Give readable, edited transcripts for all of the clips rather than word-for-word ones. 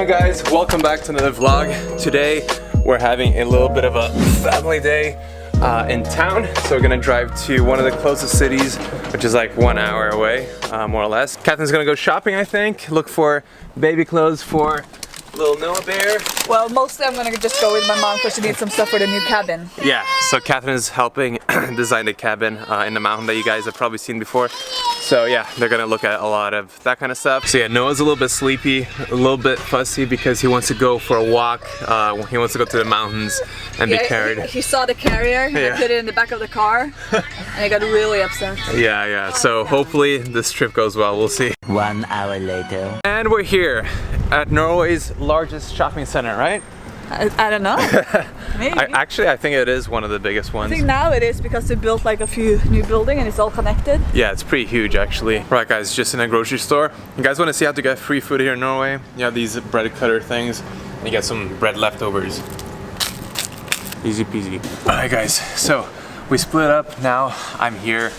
guys, welcome back to another vlog. Today we're having a little bit of a family day in town. So we're gonna drive to one of the closest cities, which is like 1 hour away, more or less. Catherine's gonna go shopping, I think, look for baby clothes for little Noah Bear. Well, mostly I'm gonna just go with my mom because she needs some stuff for the new cabin. Yeah, so Catherine is helping design the cabin in the mountain that you guys have probably seen before. So yeah, they're gonna look at a lot of that kind of stuff. So yeah, Noah's a little bit sleepy, a little bit fussy because he wants to go for a walk. He wants to go to the mountains and be carried. He saw the carrier and I put it in the back of the car and he got really upset. Yeah. So hopefully this trip goes well, we'll see. 1 hour later. And we're here at Norway's largest shopping center, right? I don't know. Maybe. I think it is one of the biggest ones. I think now it is because they built like a few new buildings and it's all connected. Yeah, it's pretty huge actually. Right guys, just in a grocery store. You guys want to see how to get free food here in Norway? You have these bread cutter things and you get some bread leftovers. Easy peasy. Alright guys, so we split up. Now I'm here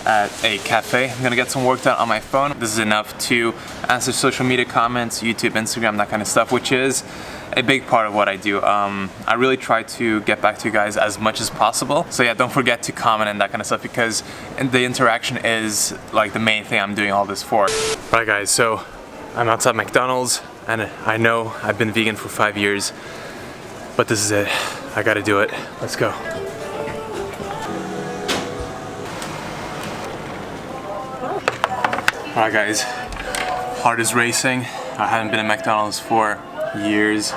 at a cafe. I'm gonna get some work done on my phone. This is enough to answer social media comments, YouTube, Instagram, that kind of stuff, which is a big part of what I do. I really try to get back to you guys as much as possible. So yeah, don't forget to comment and that kind of stuff because the interaction is like the main thing I'm doing all this for. Alright guys, so I'm outside McDonald's and I know I've been vegan for 5 years, but this is it. I gotta do it. Let's go. Alright guys, heart is racing. I haven't been at McDonald's for years.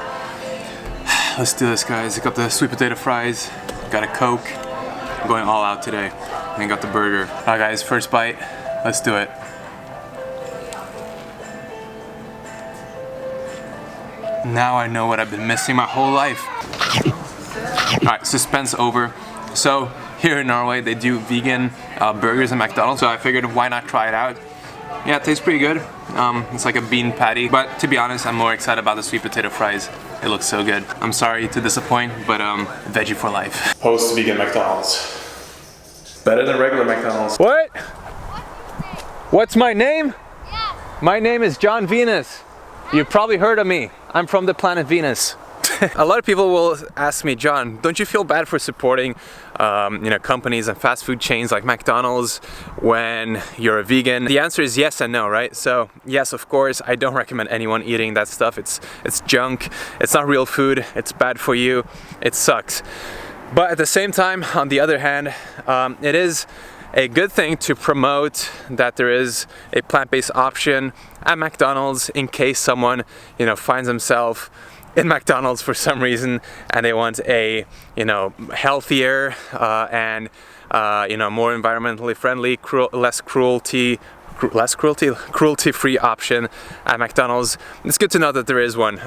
Let's do this guys. I got the sweet potato fries, got a Coke. I'm going all out today. And got the burger. Alright guys, first bite. Let's do it. Now I know what I've been missing my whole life. Alright, suspense over. So here in Norway they do vegan burgers at McDonald's, so I figured why not try it out. Yeah, it tastes pretty good. It's like a bean patty, but to be honest, I'm more excited about the sweet potato fries. It looks so good. I'm sorry to disappoint, but veggie for life. Post vegan McDonald's. Better than regular McDonald's. What? What's my name? Yeah. My name is Jon Venus. You've probably heard of me. I'm from the planet Venus. A lot of people will ask me, John, don't you feel bad for supporting companies and fast food chains like McDonald's when you're a vegan? The answer is yes and no, right? So yes, of course, I don't recommend anyone eating that stuff. It's junk, it's not real food, it's bad for you, it sucks. But at the same time, on the other hand, it is a good thing to promote that there is a plant-based option at McDonald's in case someone, finds himself in McDonald's for some reason and they want a healthier and more environmentally friendly, cruelty-free option at McDonald's. It's good to know that there is one.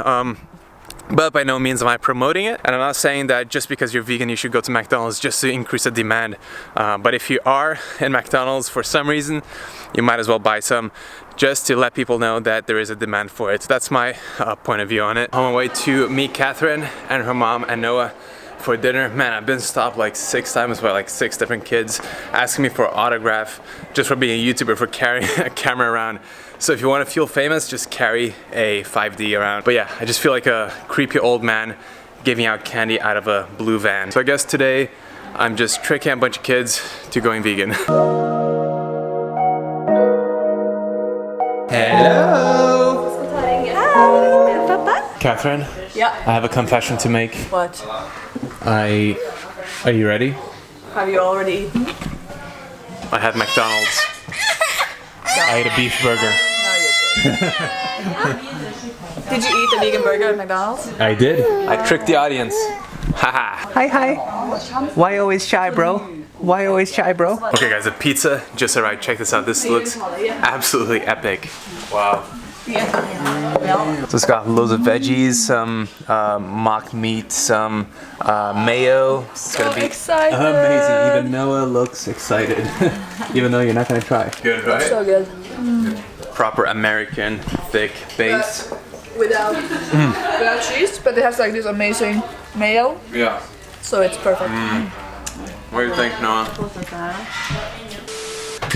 But by no means am I promoting it, and I'm not saying that just because you're vegan you should go to McDonald's just to increase the demand. But if you are in McDonald's for some reason, you might as well buy some just to let people know that there is a demand for it. So that's my point of view on it. On my way to meet Catherine and her mom and Noah for dinner. Man, I've been stopped like 6 times by like 6 different kids asking me for an autograph just for being a YouTuber, for carrying a camera around. So if you want to feel famous, just carry a 5D around. But yeah, I just feel like a creepy old man giving out candy out of a blue van. So I guess today I'm just tricking a bunch of kids to going vegan. Hello! Hi, Papa. Catherine? Yeah. I have a confession to make. What? Are you ready? Have you already eaten? I had McDonald's. I ate a beef burger. No, you did. Did you eat the vegan burger at McDonald's? I did. I tricked the audience. Haha. Hi. Why always shy, bro? Why always shy, bro? Okay guys, the pizza just arrived. Check this out. This looks absolutely epic. Wow. So it's got loads of veggies, some mock meat, some mayo. It's gonna be amazing. Even Noah looks excited. Even though you're not gonna try. Good, right? So good. Proper American thick base. Without cheese, but it has like this amazing mayo. Yeah. So it's perfect. What do you think, Noah?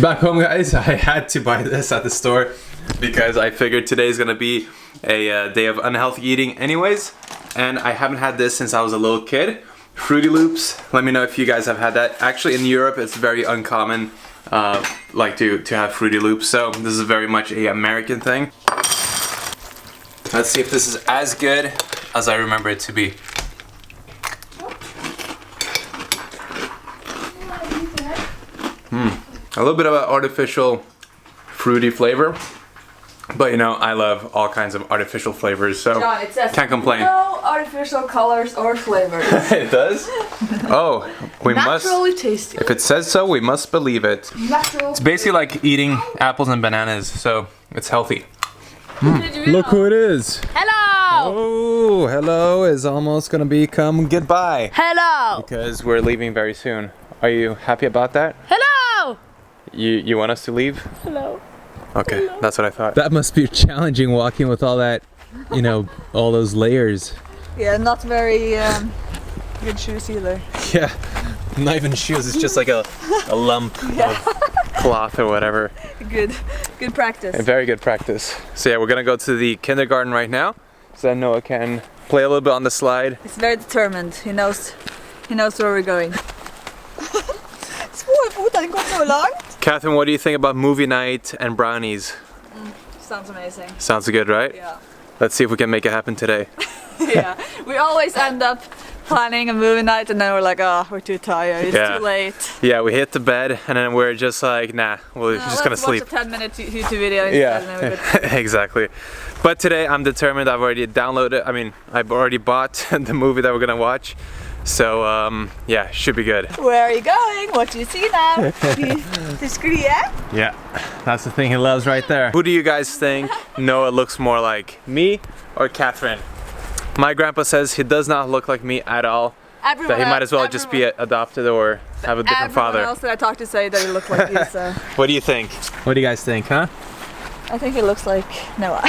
Back home guys, I had to buy this at the store because I figured today's gonna be a day of unhealthy eating anyways. And I haven't had this since I was a little kid. Fruity Loops. Let me know if you guys have had that. Actually, in Europe, it's very uncommon like to have Fruity Loops. So this is very much a American thing. Let's see if this is as good as I remember it to be. A little bit of an artificial fruity flavor, but you know, I love all kinds of artificial flavors, so John, it says can't complain. no artificial colors or flavors. It does? Oh, we must. Naturally tasty. If it says so, we must believe it. Natural. It's basically like eating apples and bananas, so it's healthy. Look who it is. Hello! Oh, hello is almost gonna become goodbye. Hello! Because we're leaving very soon. Are you happy about that? Hello! You want us to leave? Hello. Okay, that's what I thought. That must be challenging walking with all that, you know, all those layers. Yeah, not very good shoes either. Yeah, not even shoes, it's just like a lump of cloth or whatever. Good practice. A very good practice. So yeah, we're gonna go to the kindergarten right now, so that Noah can play a little bit on the slide. He's very determined. He knows where we're going. Catherine, what do you think about movie night and brownies? Sounds amazing. Sounds good, right? Yeah. Let's see if we can make it happen today. Yeah. We always end up planning a movie night and then we're like, oh, we're too tired. It's too late. Yeah, we hit the bed and then we're just like, nah, we're just gonna sleep. Watch a 10-minute YouTube video instead. And then we're good. Exactly. But today I'm determined. I've already downloaded, I've already bought the movie that we're gonna watch. So yeah, should be good. Where are you going? What do you see now? Yeah, that's the thing he loves right there. Who do you guys think Noah looks more like, me or Catherine? My grandpa says he does not look like me at all. That he might as well just be adopted or have a different father. Everyone else that I talked to say that he looked like you, so. What do you think? What do you guys think, huh? I think he looks like Noah.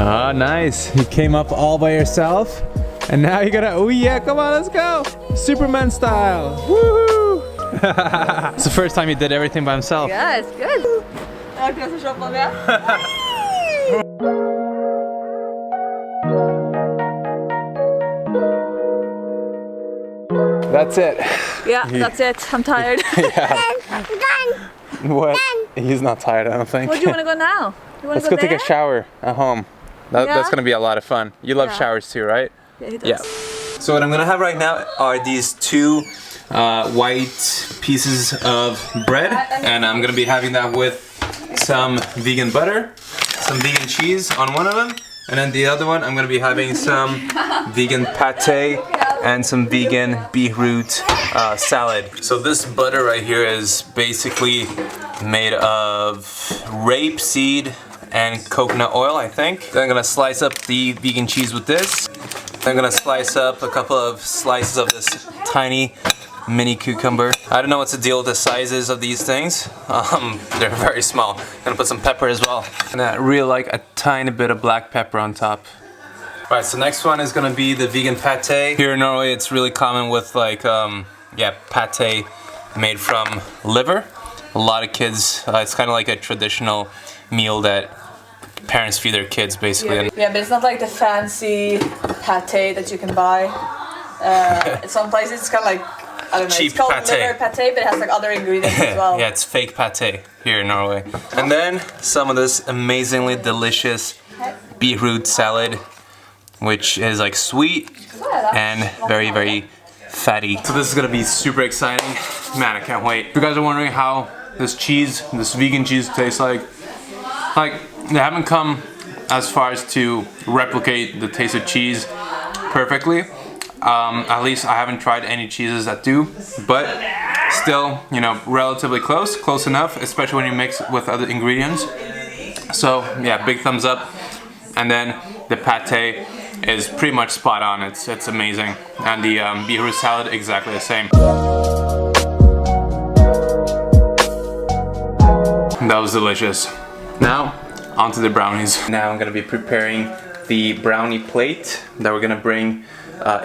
Ah, nice. You came up all by yourself, and now you gotta, oh yeah, come on, let's go. Superman style. Woohoo! It's the first time he did everything by himself. Yeah, it's good. That's it. Yeah, that's it. I'm tired. What? He's not tired, I don't think. Where do you want to go now? Let's go take a shower at home. That's gonna be a lot of fun. You love showers too, right? Yeah, he does. Yeah. So what I'm gonna have right now are these two white pieces of bread, and I'm gonna be having that with some vegan butter, some vegan cheese on one of them, and then the other one I'm gonna be having some vegan pate and some vegan beetroot salad. So this butter right here is basically made of rapeseed and coconut oil, I think. Then I'm gonna slice up the vegan cheese with this. Then I'm gonna slice up a couple of slices of this tiny mini cucumber. I don't know what's the deal with the sizes of these things. They're very small. Gonna put some pepper as well. And I really like a tiny bit of black pepper on top. Alright, so next one is gonna be the vegan pate. Here in Norway, it's really common with like, pate made from liver. A lot of kids, it's kind of like a traditional meal that parents feed their kids basically. Yeah, but it's not like the fancy pate that you can buy. In some places it's kind of like, I don't know, cheap it's called pate. liver pate, but it has like other ingredients as well. Yeah, it's fake pate here in Norway. And then some of this amazingly delicious beetroot salad, which is like sweet and very, very fatty. So this is gonna be super exciting. Man, I can't wait. If you guys are wondering how this cheese, this vegan cheese tastes like they haven't come as far as to replicate the taste of cheese perfectly. At least I haven't tried any cheeses that do, but still, you know, relatively close enough, especially when you mix with other ingredients. So yeah, big thumbs up. And then the pate is pretty much spot on. It's amazing. And the beetroot salad, exactly the same. That was delicious. Now, onto the brownies. Now I'm gonna be preparing the brownie plate that we're gonna bring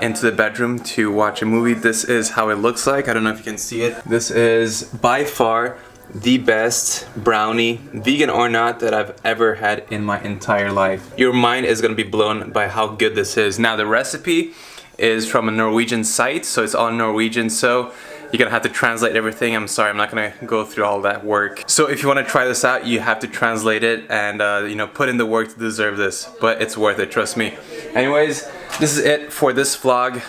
into the bedroom to watch a movie. This is how it looks like. I don't know if you can see it. This is by far the best brownie, vegan or not, that I've ever had in my entire life. Your mind is gonna be blown by how good this is. Now the recipe is from a Norwegian site, so it's all Norwegian, so you're gonna have to translate everything. I'm sorry, I'm not gonna go through all that work. So if you wanna try this out, you have to translate it and you know, put in the work to deserve this, but it's worth it, trust me. Anyways, this is it for this vlog.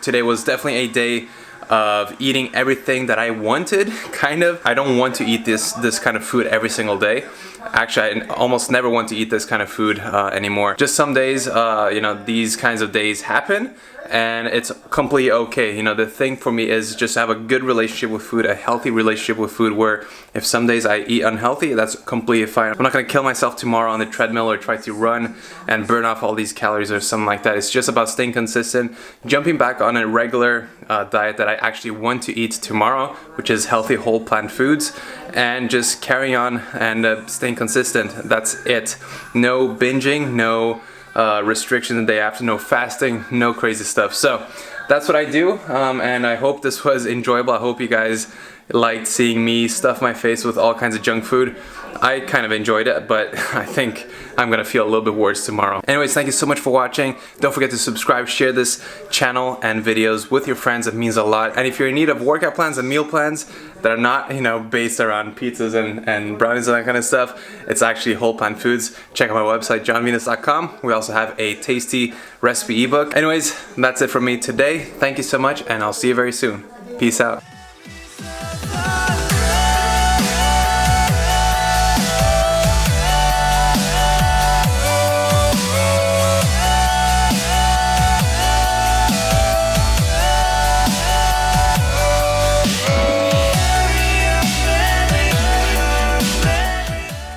Today was definitely a day of eating everything that I wanted, kind of. I don't want to eat this kind of food every single day. Actually, I almost never want to eat this kind of food anymore. Just some days, you know, these kinds of days happen, and it's completely okay. You know, the thing for me is just have a good relationship with food, a healthy relationship with food, where if some days I eat unhealthy, that's completely fine. I'm not gonna kill myself tomorrow on the treadmill or try to run and burn off all these calories or something like that. It's just about staying consistent, jumping back on a regular diet that I actually want to eat tomorrow, which is healthy whole plant foods, and just carrying on and staying consistent. That's it. No binging, no restrictions the day after, no fasting, no crazy stuff. So that's what I do, and I hope this was enjoyable. I hope you guys liked seeing me stuff my face with all kinds of junk food. I kind of enjoyed it, but I think I'm gonna feel a little bit worse tomorrow. Anyways, thank you so much for watching. Don't forget to subscribe, share this channel and videos with your friends. It means a lot. And if you're in need of workout plans and meal plans that are not, you know, based around pizzas and brownies and that kind of stuff, it's actually whole plant foods. Check out my website, jonvenus.com. We also have a tasty recipe ebook. Anyways, that's it from me today. Thank you so much, and I'll see you very soon. Peace out.